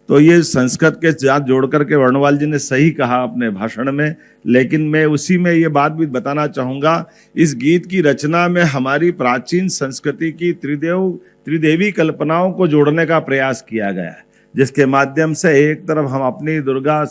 तो ये संस्कृत के साथ जोड़ करके वर्णवाल जी ने सही कहा अपने भाषण में, लेकिन मैं उसी में ये बात भी बताना चाहूंगा, इस गीत की रचना में हमारी प्राचीन संस्कृति की त्रिदेवी कल्पनाओं को जोड़ने का प्रयास किया गया है, जिसके माध्यम से एक तरफ हम अपनी दुर्गा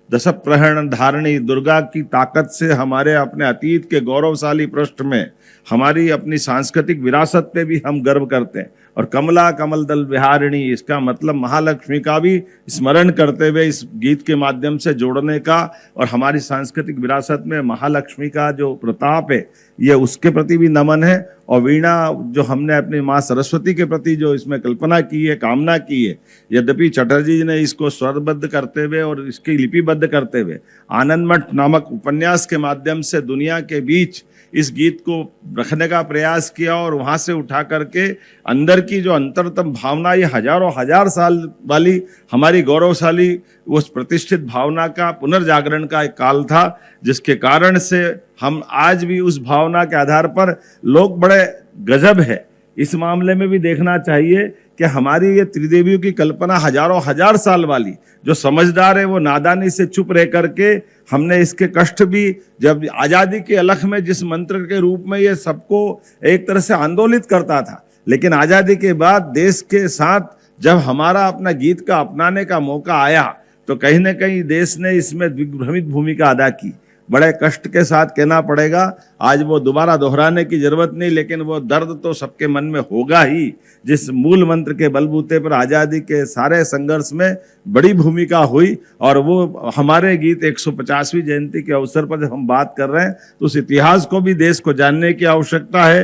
दश प्रहरण धारणी दुर्गा की ताकत से हमारे अपने अतीत के गौरवशाली पृष्ठ में हमारी अपनी सांस्कृतिक विरासत पे भी हम गर्व करते हैं, और कमला कमल दल विहारिणी, इसका मतलब महालक्ष्मी का भी स्मरण करते हुए इस गीत के माध्यम से जोड़ने का, और हमारी सांस्कृतिक विरासत में महालक्ष्मी का जो प्रताप है ये उसके प्रति भी नमन है। और वीणा जो हमने अपनी माँ सरस्वती के प्रति जो इसमें कल्पना की है, कामना की है, यद्यपि चटर्जी जी ने इसको स्वरबद्ध करते हुए और इसकी लिपिबद्ध करते हुए आनंदमठ नामक उपन्यास के माध्यम से दुनिया के बीच इस गीत को रखने का प्रयास किया, और वहां से उठा करके अंदर की जो अंतरतम भावना, ये हजारों हजार साल वाली हमारी गौरवशाली उस प्रतिष्ठित भावना का पुनर्जागरण का एक काल था, जिसके कारण से हम आज भी उस भावना के आधार पर लोग बड़े गजब है। इस मामले में भी देखना चाहिए कि हमारी ये त्रिदेवियों की कल्पना हजारों हजार साल वाली, जो समझदार है वो नादानी से चुप रह करके हमने इसके कष्ट भी, जब आजादी के अलख में जिस मंत्र के रूप में ये सबको एक तरह से आंदोलित करता था, लेकिन आजादी के बाद देश के साथ जब हमारा अपना गीत का अपनाने का मौका आया तो कहीं ना कहीं देश ने इसमें दिग्भ्रमित भूमिका अदा की। बड़े कष्ट के साथ कहना पड़ेगा, आज वो दोबारा दोहराने की जरूरत नहीं, लेकिन वो दर्द तो सबके मन में होगा ही, जिस मूल मंत्र के बलबूते पर आज़ादी के सारे संघर्ष में बड़ी भूमिका हुई। और वो हमारे गीत 150वीं जयंती के अवसर पर जब हम बात कर रहे हैं तो उस इतिहास को भी देश को जानने की आवश्यकता है।